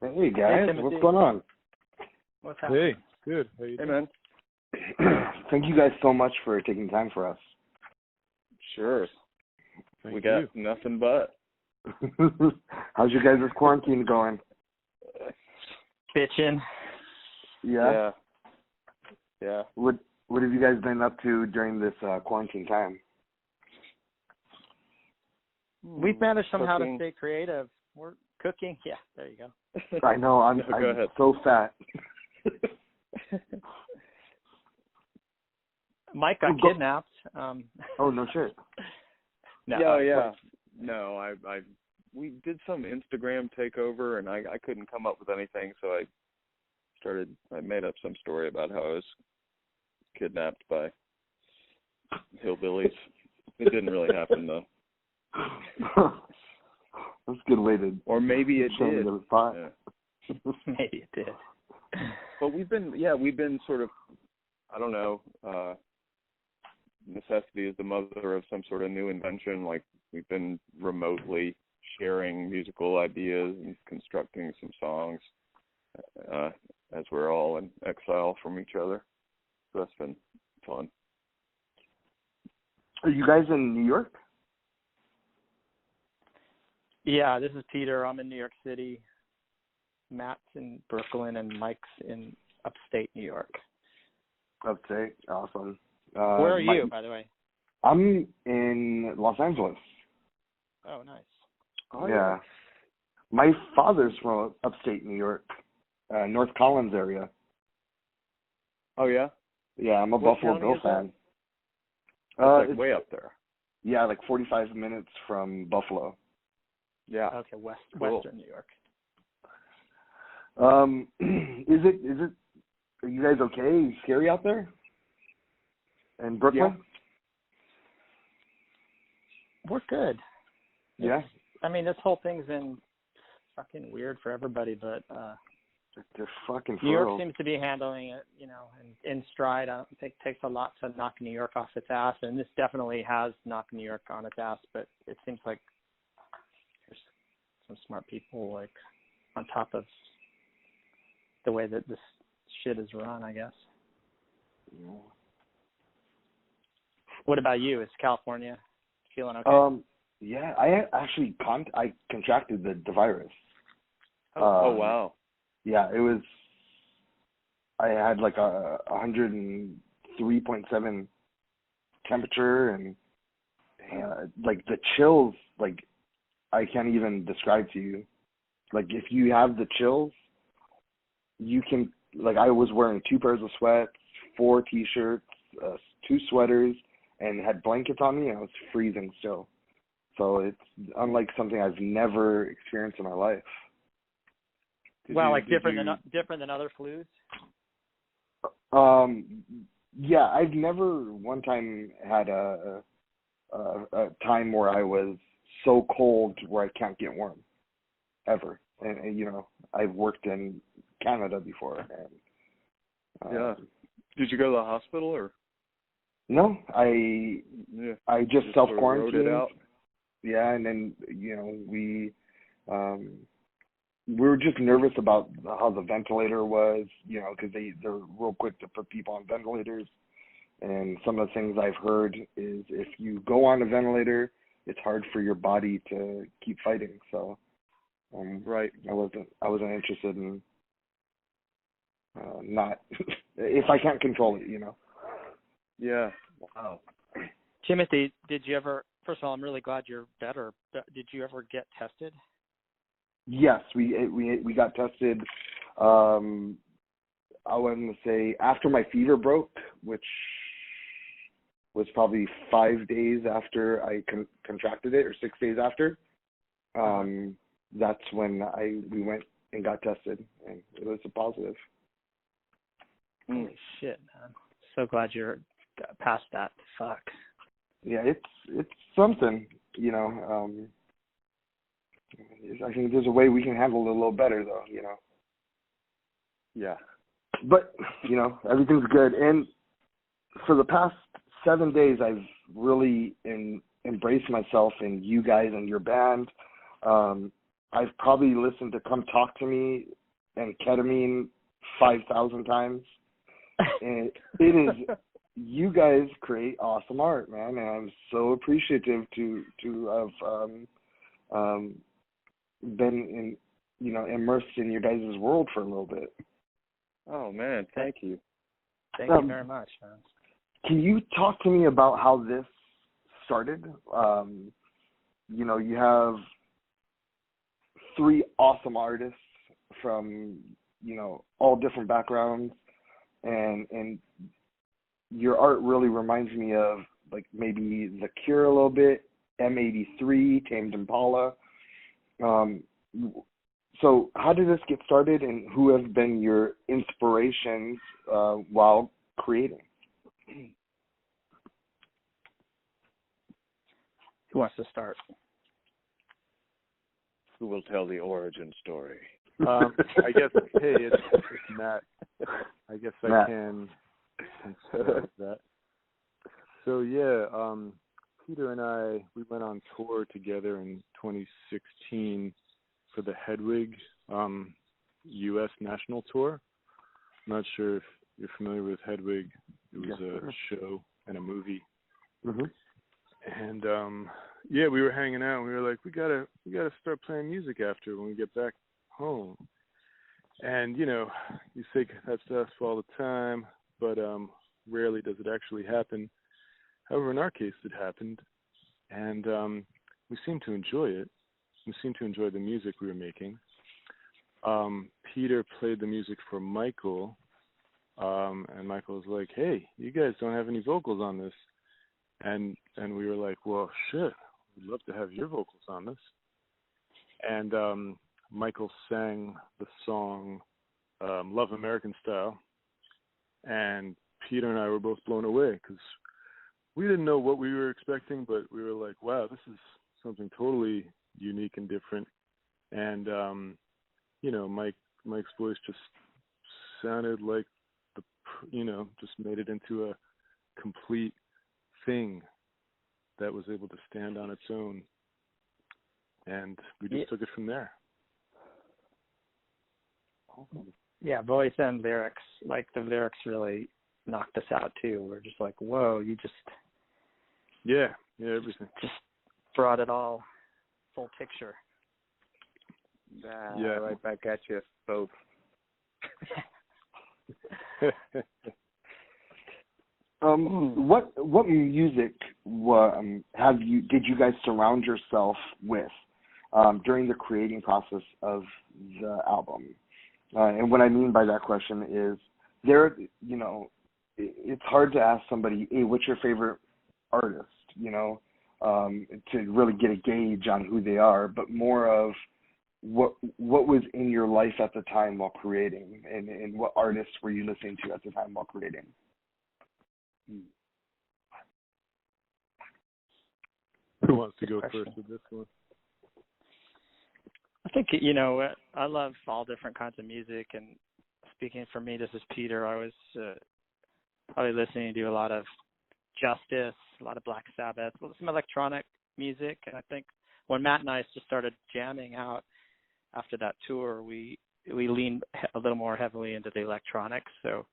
Hey guys, what's going on? What's happening? Hey, good. How you doing? man. Thank you guys so much for taking time for us. Sure. Thank we got you. nothing but. How's your guys' quarantine going? Bitchin'. Yeah? Yeah. What have you guys been up to during this quarantine time? We've managed somehow Cooking. to stay creative. We're cooking. Yeah, there you go. I know, I'm Go ahead. so fat. Mike got kidnapped. Oh, no shit. No, Yeah. No, we did some Instagram takeover, and I couldn't come up with anything, so I made up some story about how I was kidnapped by hillbillies. It didn't really happen though. That's a good way to. Or maybe it show me did. that it was fine. Yeah. Maybe it did. But we've been sort of, I don't know, necessity is the mother of some sort of new invention. Like, we've been remotely sharing musical ideas and constructing some songs as we're all in exile from each other. So that's been fun. Are you guys in New York? Yeah, this is Peter. I'm in New York City. Matt's in Brooklyn, and Mike's in upstate New York. Upstate, awesome. Where are you, by the way? I'm in Los Angeles. Oh, nice. Oh, yeah. My father's from upstate New York, North Collins area. Oh, yeah? Yeah, I'm a What Buffalo county Bill is that? fan. It's It's way up there. Yeah, like 45 minutes from Buffalo. Yeah. Okay, Cool. Western New York. Is it? Are you guys okay? Scary out there? In Brooklyn? We're good. Yeah. I mean, this whole thing's been fucking weird for everybody, but They're fucking New York fertile. seems to be handling it, in stride. I don't think it takes a lot to knock New York off its ass, and this definitely has knocked New York on its ass, but it seems like there's some smart people, like, on top of the way that this shit is run, I guess. Yeah. What about you? Is California feeling okay? Yeah, I actually I contracted the virus. Oh, wow. Yeah, it was. I had like a 103.7 temperature, and like the chills, like I can't even describe to you. Like, if you have the chills, you can. Like, I was wearing 2 pairs of sweats, 4 t-shirts, 2 sweaters, and had blankets on me, and I was freezing still. So it's unlike something I've never experienced in my life. Different than other flus? Yeah, I've never one time had a time where I was so cold where I can't get warm, ever. And I've worked in Canada before. And, Yeah. Did you go to the hospital or? No, I just self-quarantined. Wrote it out. Yeah, and then we were just nervous about how the ventilator was, because they're real quick to put people on ventilators. And some of the things I've heard is if you go on a ventilator, it's hard for your body to keep fighting. So, right. I wasn't interested in not if I can't control it, Yeah. Wow. Timothy, did you ever? First of all, I'm really glad you're better. Did you ever get tested? Yes, we got tested. I want to say after my fever broke, which was probably 5 days after I contracted it, or 6 days after. That's when we went and got tested, and it was a positive. Holy shit, man! So glad you're past that. Fuck. Yeah, it's something, I think there's a way we can handle it a little better, though, Yeah. But, everything's good. And for the past 7 days, I've really embraced myself and you guys and your band. I've probably listened to Come Talk to Me and Ketamine 5,000 times. And it is, you guys create awesome art, man, and I'm so appreciative to have been immersed in your guys' world for a little bit. Oh man, thank you. Thank you very much, man. Can you talk to me about how this started? You have 3 awesome artists from, all different backgrounds, and your art really reminds me of like maybe The Cure a little bit, M83, Tamed Impala. So how did this get started, and who have been your inspirations while creating? Who wants to start? Who will tell the origin story? I guess, hey, it's Matt. I guess I can start that. So, yeah, Peter and I, we went on tour together in 2016 for the Hedwig U.S. National Tour. I'm not sure if you're familiar with Hedwig. It was a show and a movie. Mm-hmm. And yeah, we were hanging out, and we were like, we gotta start playing music after when we get back home. And you say that stuff all the time, but rarely does it actually happen. However, in our case, it happened, and we seemed to enjoy it. We seemed to enjoy the music we were making. Peter played the music for Michael, and Michael was like, "Hey, you guys don't have any vocals on this." And we were like, well, shit, we'd love to have your vocals on this. And Michael sang the song Love American Style. And Peter and I were both blown away because we didn't know what we were expecting, but we were like, wow, this is something totally unique and different. And, Mike's voice just sounded like just made it into a complete thing that was able to stand on its own, and we just took it from there. Yeah, voice and lyrics. Like the lyrics really knocked us out too. We're just like, whoa, you just everything. Just brought it all full picture. Right back at you both. What music did you guys surround yourself with during the creating process of the album? And what I mean by that question is it's hard to ask somebody, hey, what's your favorite artist, to really get a gauge on who they are, but more of what was in your life at the time while creating, and what artists were you listening to at the time while creating? Who wants to go first with this one? I think, I love all different kinds of music, and speaking for me, this is Peter. I was probably listening to a lot of Justice, a lot of Black Sabbath, some electronic music, and I think when Matt and I just started jamming out after that tour, we leaned a little more heavily into the electronics, so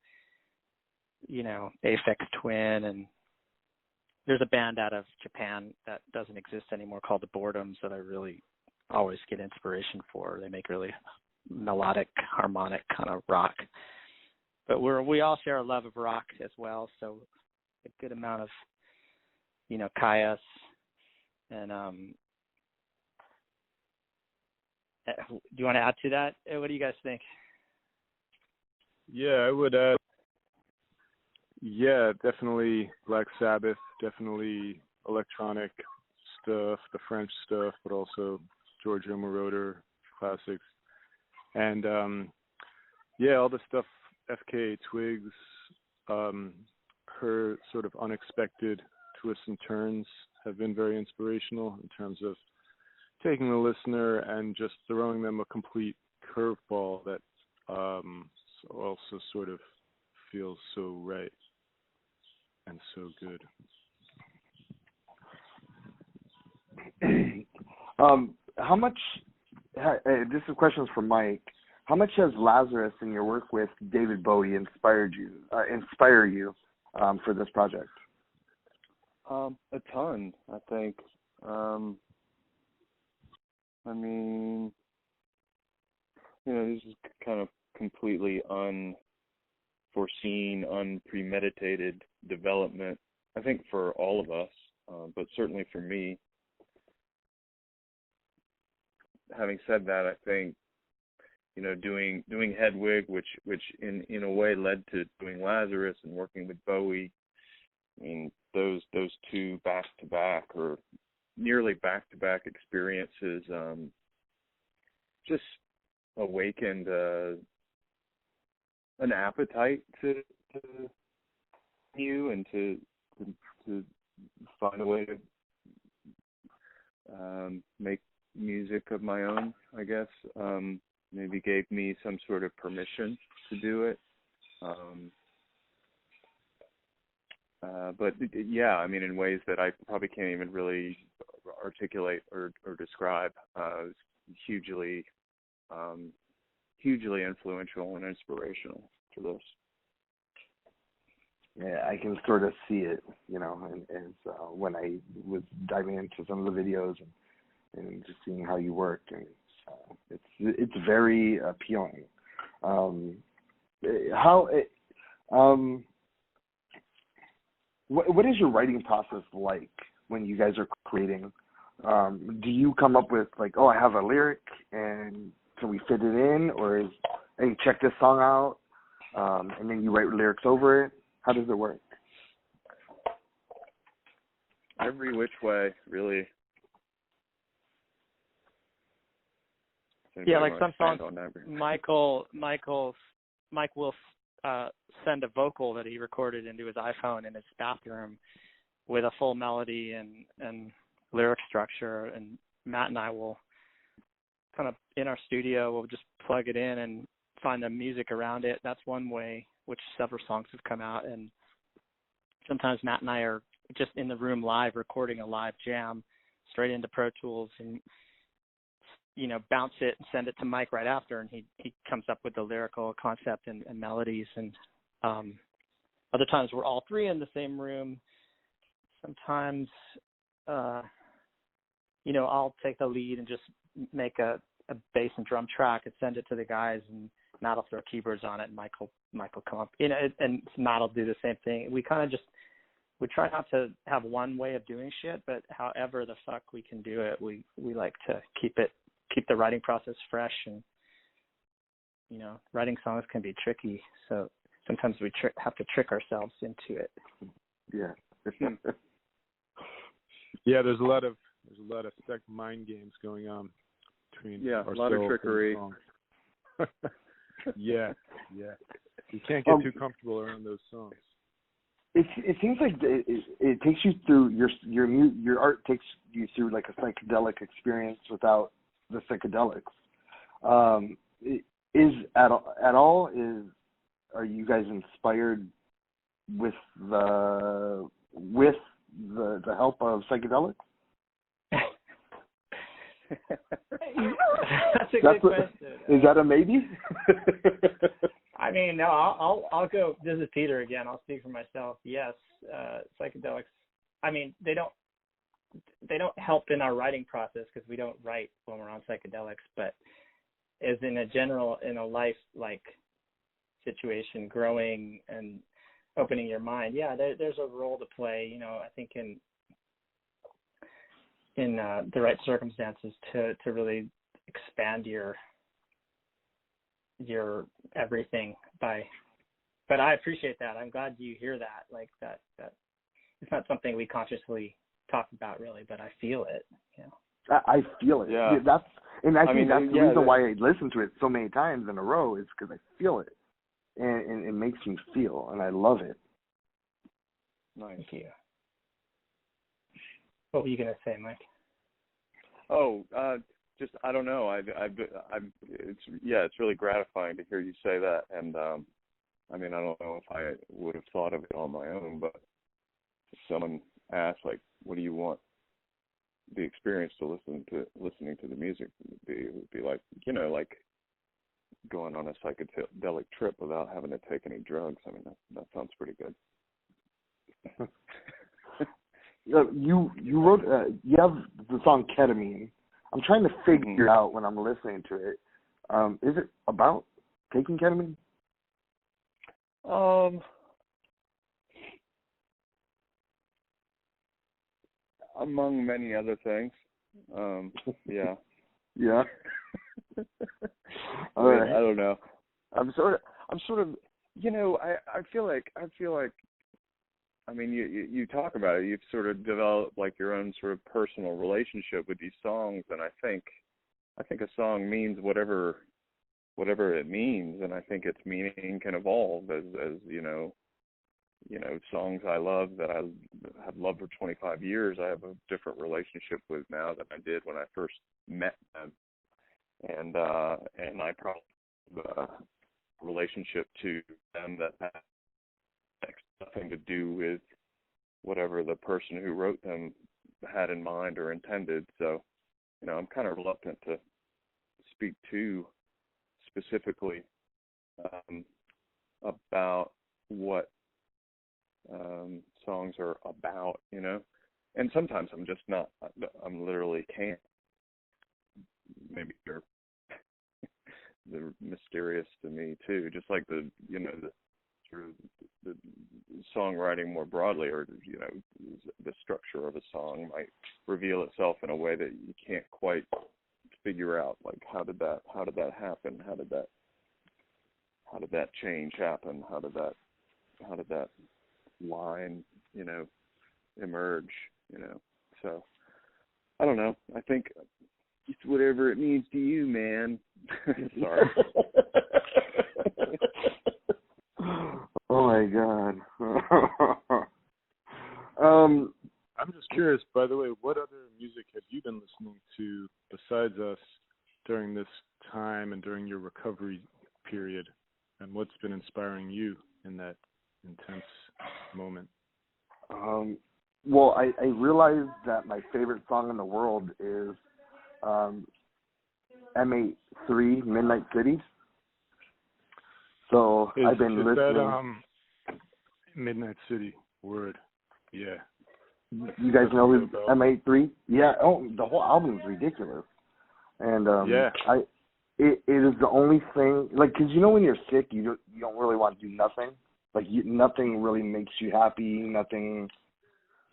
Aphex Twin, and there's a band out of Japan that doesn't exist anymore called the Boredoms that I really always get inspiration for. They make really melodic, harmonic kind of rock. But we all share a love of rock as well, so a good amount of, Caius and do you want to add to that? What do you guys think? Yeah, I would add. Yeah, definitely Black Sabbath, definitely electronic stuff, the French stuff, but also Giorgio Moroder classics. And, all the stuff, FKA Twigs, her sort of unexpected twists and turns have been very inspirational in terms of taking the listener and just throwing them a complete curveball that also sort of feels so right and so good. How much This is questions for Mike. How much has Lazarus and your work with David Bowie inspire you for this project? A ton, I think. I mean, this is kind of completely unforeseen, unpremeditated development, I think, for all of us, but certainly for me. Having said that, I think, doing Hedwig, which in a way led to doing Lazarus and working with Bowie, I mean, those two back-to-back or nearly back-to-back experiences just awakened an appetite to you and to find a way to make music of my own, I guess. Maybe gave me some sort of permission to do it. But yeah, I mean, in ways that I probably can't even really articulate or describe. It was hugely influential and inspirational to this. Yeah, I can sort of see it, and when I was diving into some of the videos and just seeing how you work, and it's very appealing. What is your writing process like when you guys are creating? Do you come up with I have a lyric and can we fit it in, or hey, check this song out, and then you write lyrics over it? How does it work? Every which way, really. Yeah, like some songs, Mike will send a vocal that he recorded into his iPhone in his bathroom with a full melody and lyric structure, and Matt and I will kind of in our studio, we'll just plug it in and find the music around it. That's one way, which several songs have come out, and sometimes Matt and I are just in the room live recording a live jam straight into Pro Tools and bounce it and send it to Mike right after, and he comes up with the lyrical concept and melodies. And other times we're all three in the same room. Sometimes I'll take the lead and just make a bass and drum track and send it to the guys, and Matt will throw keyboards on it, and Mike will come up, and Matt will do the same thing. We kind of we try not to have one way of doing shit, but however the fuck we can do it, we like to keep the writing process fresh. And writing songs can be tricky, so sometimes we have to trick ourselves into it. Yeah. Yeah, there's a lot of mind games going on between a lot of trickery. Yeah. You can't get too comfortable around those songs. It seems like it takes you through your art takes you through like a psychedelic experience without the psychedelics. Are you guys inspired with the help of psychedelics? That's a good question. Is that a maybe? I mean, no, I'll go. This is Peter again. I'll speak for myself. Yes, psychedelics. I mean, they don't help in our writing process because we don't write when we're on psychedelics. But as in a life like situation, growing and opening your mind, yeah, there's a role to play. I think in the right circumstances to really expand your everything but I appreciate that. I'm glad you hear that. Like that it's not something we consciously talk about really, but I feel it. I feel it. Yeah. I think that's the reason why I listen to it so many times in a row is because I feel it, and it makes me feel, and I love it. Nice. Thank you. What were you gonna say, Mike? Oh, just I don't know. It's really gratifying to hear you say that, and I mean, I don't know if I would have thought of it on my own, but if someone asked, like, what do you want the experience to listening to the music would be like, you know, like going on a psychedelic trip without having to take any drugs. I mean, that sounds pretty good. You wrote you have the song Ketamine. I'm trying to figure out when I'm listening to it. Is it about taking ketamine? Among many other things. Yeah. Yeah. I mean, I don't know. I'm sort of, you know, I feel like, I mean, you talk about it, you've sort of developed like your own sort of personal relationship with these songs, and I think a song means whatever it means, and I think its meaning can evolve as you know, songs I love that I have loved for 25 years, I have a different relationship with now than I did when I first met them. And I probably have a relationship to them that has nothing to do with whatever the person who wrote them had in mind or intended. So, you know, I'm kind of reluctant to speak too specifically about what songs are about, you know. And sometimes I'm literally can't. Maybe they're mysterious to me too, just like the sort of the songwriting more broadly, or, you know, the structure of a song might reveal itself in a way that you can't quite figure out, like how did that happen, how did that change happen, how did that line, you know, emerge, you know. So I don't know, I think it's whatever it means to you, man. Sorry. Oh my God. I'm just curious, by the way, what other music have you been listening to besides us during this time and during your recovery period? And what's been inspiring you in that intense moment? Well, I realized that my favorite song in the world is M83, Midnight City. So I've been listening. That, Midnight City, word, yeah. You guys know who M83? Yeah. Oh, the whole album is ridiculous. And yeah. It is the only thing, like, because you know when you're sick, you don't really want to do nothing. Like, nothing really makes you happy. Nothing.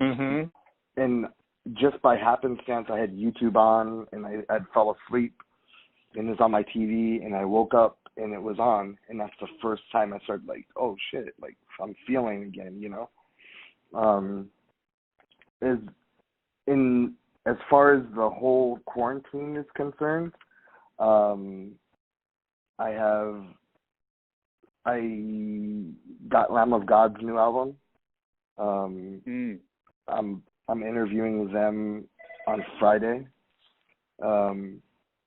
Mhm. And just by happenstance, I had YouTube on, and I'd fall asleep, and it was on my TV, and I woke up, and it was on, and that's the first time I started, like, oh, shit, like, I'm feeling again, you know? As far as the whole quarantine is concerned, I got Lamb of God's new album. I'm interviewing them on Friday.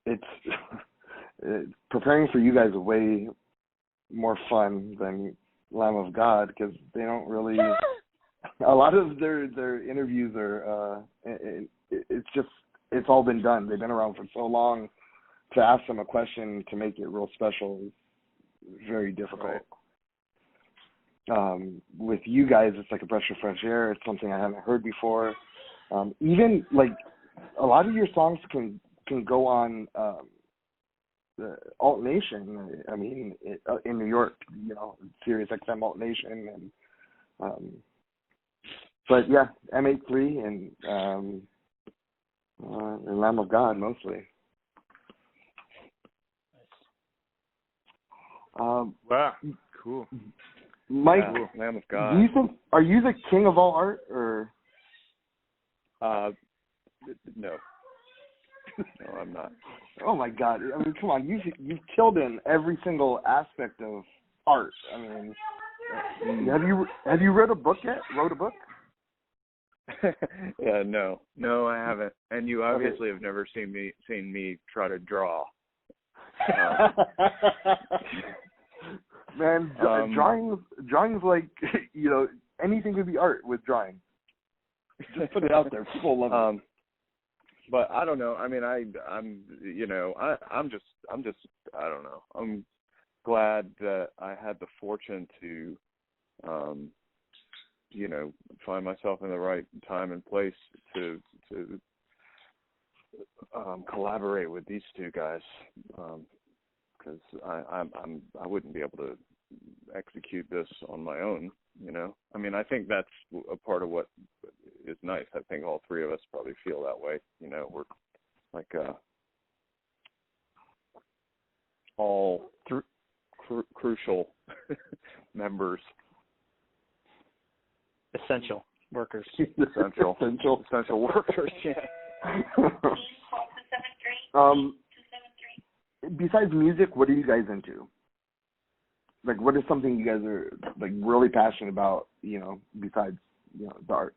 It's preparing for you guys is way more fun than Lamb of God, because they don't really. A lot of their interviews are. It's all been done. They've been around for so long. To ask them a question to make it real special is very difficult. Right. With you guys, it's like a breath of fresh air. It's something I haven't heard before. Even like a lot of your songs can go on the Alt Nation. I mean, in New York, you know, Sirius XM Alt Nation, and but yeah, M83 and Lamb of God mostly. Wow, cool. Mike, yeah, Lamb of God. Are you the king of all art, or? No. No, I'm not. Oh my God! I mean, come on, you've killed in every single aspect of art. I mean, have you read a book yet? Wrote a book? Yeah, no, I haven't. And you obviously have never seen me try to draw. Man, drawing's like, you know, anything could be art with drawing. Just put it out there. People love it. But I don't know. I mean, I'm just I don't know. I'm glad that I had the fortune to, find myself in the right time and place to collaborate with these two guys, because I wouldn't be able to execute this on my own. I mean, I think that's a part of what is nice. I think all three of us probably feel that way. We're like all crucial members. Essential workers. Essential workers. Yeah. Besides music, what are you guys into? Like, what is something you guys are like really passionate about? Besides the art.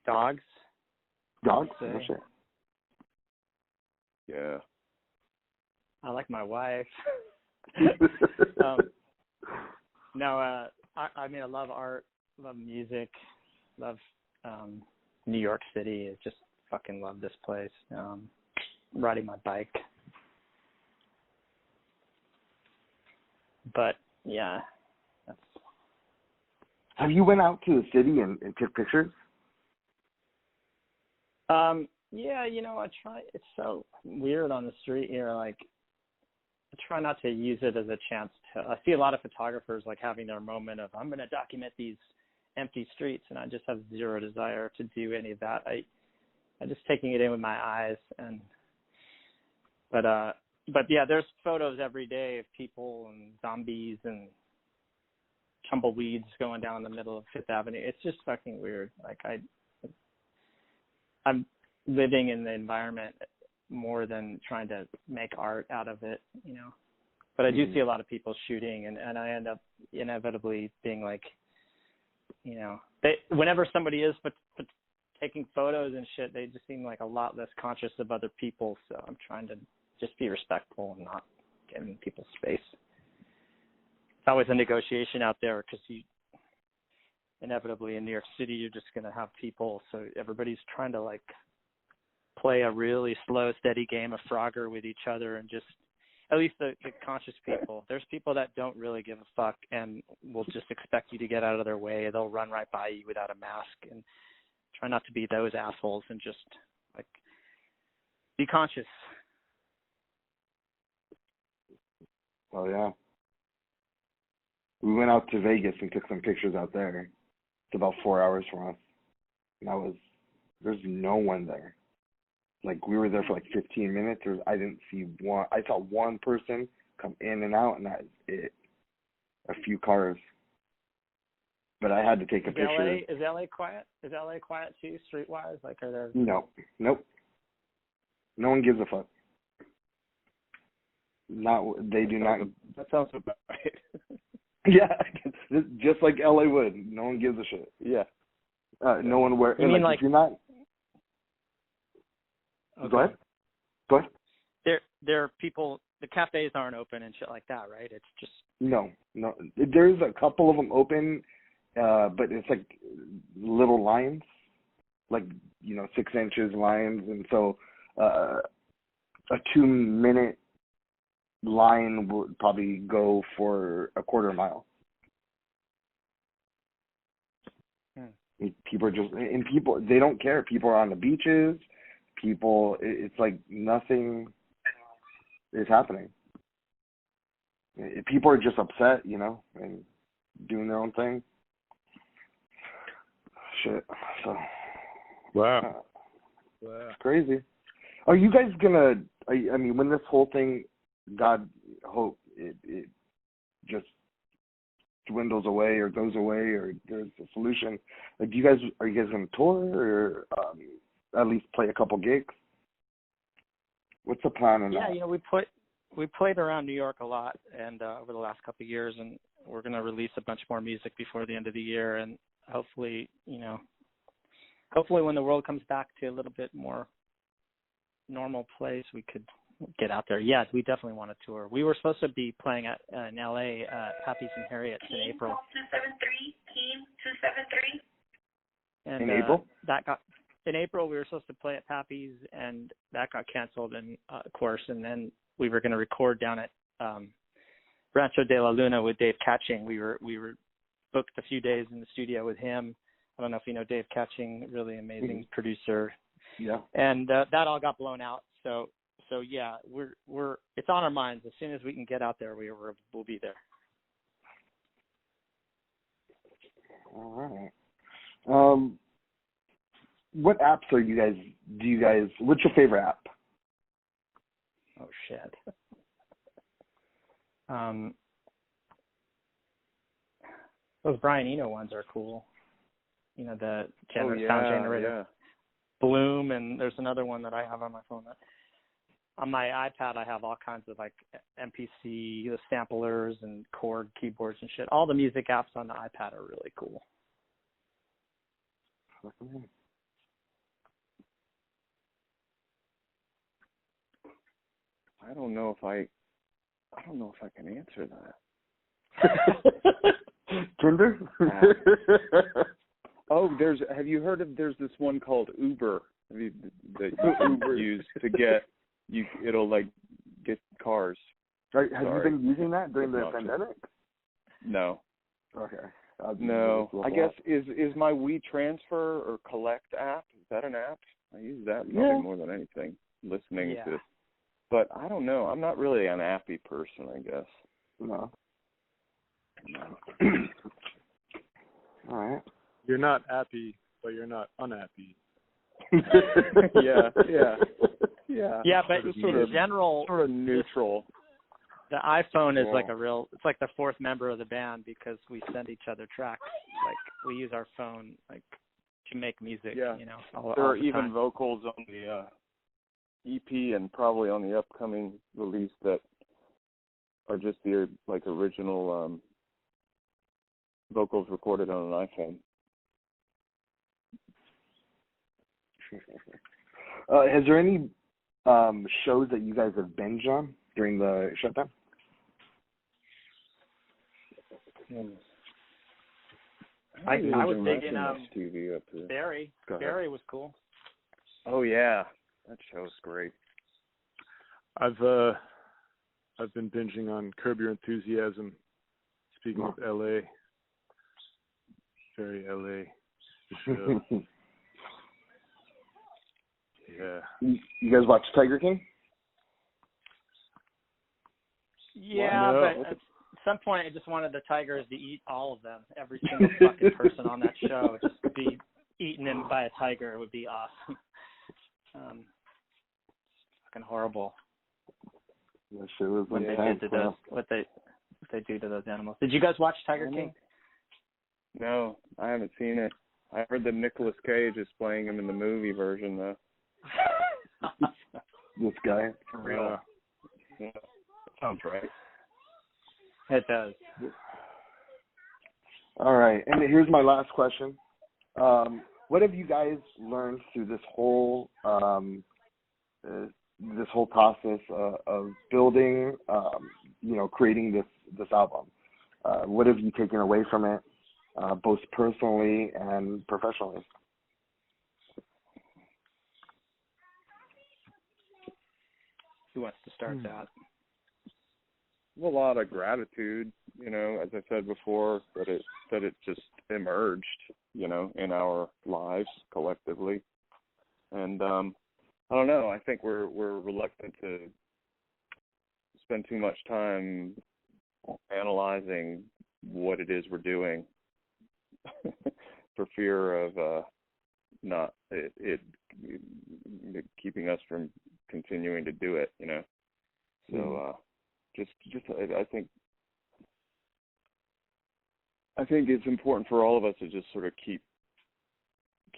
Dogs. No shit. Yeah. I like my wife. I mean, I love art, love music, love New York City. I just fucking love this place. Riding my bike. But, yeah. Have you went out to the city and took pictures? Yeah, I try. It's so weird on the street here. Like, I try not to use it as a chance to. I see a lot of photographers like having their moment of I'm going to document these empty streets, and I just have zero desire to do any of that. I'm just taking it in with my eyes, but yeah, there's photos every day of people and zombies and tumbleweeds going down the middle of Fifth Avenue. It's just fucking weird. Like I'm living in the environment more than trying to make art out of it, But I do see a lot of people shooting, and I end up inevitably being like, whenever somebody is taking photos and shit, they just seem like a lot less conscious of other people. So I'm trying to just be respectful and not get in people's space. It's always a negotiation out there because inevitably in New York City, you're just going to have people. So everybody's trying to like play a really slow, steady game of Frogger with each other, and just at least the conscious people. There's people that don't really give a fuck and will just expect you to get out of their way. They'll run right by you without a mask, and try not to be those assholes and just like be conscious. Oh yeah. We went out to Vegas and took some pictures out there. It's about 4 hours from us. And there's no one there. Like, we were there for like 15 minutes. I didn't see one. I saw one person come in and out, and that's it. A few cars. But I had to take a picture. Is LA quiet? Is LA quiet too, streetwise? Like, are there? No. Nope. No one gives a fuck. They do not. That sounds about right. Yeah, just like LA would. No one gives a shit. Yeah. No one wears. You mean like if you're not? Okay. Go ahead. There are people. The cafes aren't open and shit like that, right? It's just no. There's a couple of them open, but it's like little lines, like 6 inches lines, and so a 2-minute line would probably go for a quarter mile. People are just, and people, they don't care. People are on the beaches. People, it's like nothing is happening. People are just upset, and doing their own thing. Shit. So. Wow. It's crazy. Are you guys gonna? I mean, when this whole thing, God hope it just dwindles away or goes away or there's a solution. Like, are you guys gonna tour or at least play a couple gigs? What's the plan on that? Yeah, we played around New York a lot, and over the last couple of years, and we're gonna release a bunch more music before the end of the year, and hopefully when the world comes back to a little bit more normal place, we could get out there. Yeah, we definitely want to tour. We were supposed to be playing in LA at Happy's and Harriet's in April. Team 273. And, in April? That got in April we were supposed to play at Pappy's, and that got canceled, and of course, and then we were going to record down at Rancho de la Luna with Dave Catching. We were booked a few days in the studio with him. I don't know if you know Dave Catching, really amazing producer. Yeah. And that all got blown out. So yeah, we're it's on our minds. As soon as we can get out there, we'll be there. All right. What apps do you guys? What's your favorite app? Oh shit. Those Brian Eno ones are cool. You know, the sound generator. Yeah. Bloom, and there's another one that I have on my phone. On my iPad, I have all kinds of like MPC samplers and chord keyboards and shit. All the music apps on the iPad are really cool. I don't know if I can answer that. Tinder? Have you heard of? There's this one called Uber that you use to get it'll like get cars. Right, have you been using that during the pandemic? No. Okay. No. I guess is my WeTransfer or Collect app? Is that an app? I use that probably more than anything. Listening to. But I don't know. I'm not really an appy person, I guess. No. All right. You're not happy, but you're not unhappy. Yeah, but in general, sort of neutral. The iPhone is it's like the fourth member of the band because we send each other tracks. Like we use our phone like to make music. Yeah. You know, there are even vocals on the EP and probably on the upcoming release that are just the like original vocals recorded on an iPhone. Has there any shows that you guys have binged on during the shutdown? I was digging TV up here. Barry. Barry was cool. Oh yeah, that show's great. I've been binging on Curb Your Enthusiasm. Speaking of LA, very LA show. Yeah. You guys watch Tiger King? Yeah, but at some point I just wanted the tigers to eat all of them. Every single fucking person on that show just to be eaten by a tiger would be awesome. Fucking horrible. That shit was what they do to those animals. Did you guys watch Tiger King? No, I haven't seen it. I heard that Nicolas Cage is playing him in the movie version though. This guy? For real. Yeah. Sounds right. It does. All right, and here's my last question. What have you guys learned through this whole process of building, creating this album? What have you taken away from it, both personally and professionally? Who wants to start that? A lot of gratitude, as I said before, that it just emerged, in our lives collectively. And I don't know, I think we're reluctant to spend too much time analyzing what it is we're doing for fear of not it keeping us from continuing to do it, So just I think it's important for all of us to just sort of keep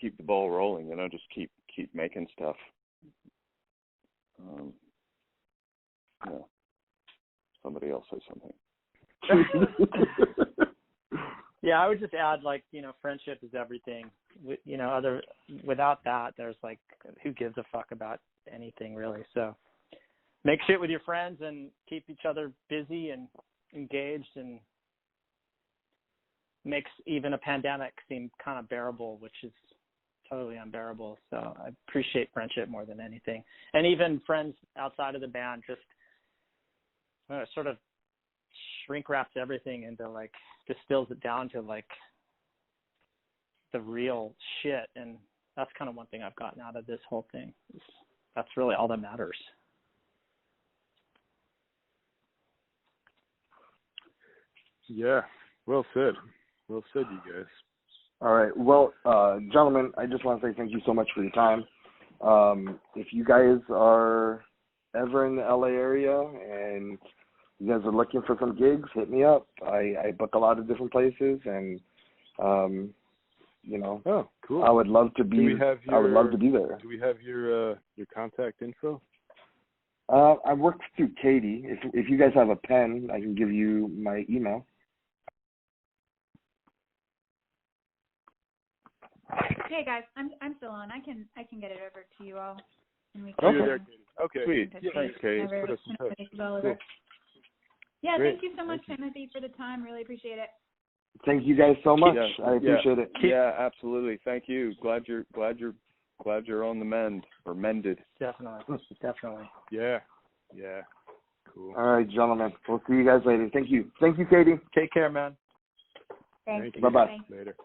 the ball rolling, just keep making stuff. Somebody else say something. Yeah, I would just add, friendship is everything. Without that, there's who gives a fuck about anything really? So make shit with your friends and keep each other busy and engaged, and makes even a pandemic seem kind of bearable, which is totally unbearable. So I appreciate friendship more than anything. And even friends outside of the band just sort of shrink wraps everything into like, distills it down to like the real shit. And that's kind of one thing I've gotten out of this whole thing. That's really all that matters. Yeah. Well said. Well said, you guys. All right. Well, gentlemen, I just want to say thank you so much for your time. If you guys are ever in the LA area and you guys are looking for some gigs, hit me up. I book a lot of different places, and you know, oh, cool. I would love to be. I would love to be there. Do we have your contact info? I work through Katie. If you guys have a pen, I can give you my email. Hey guys, I'm still on. I can get it over to you all. And we Oh, can, you're there, Katie. Okay. Sweet. Yeah, thanks, Katie. Put us in touch. Cool. Yeah, Great. thank you so much, Timothy, for the time. Really appreciate it. Thank you guys so much. Yeah, I appreciate it. Yeah, absolutely. Thank you. Glad you're on the mend or mended. Definitely. Yeah. Cool. All right, gentlemen. We'll see you guys later. Thank you. Thank you, Katie. Take care, man. Thanks. Thank you. Bye-bye. Later.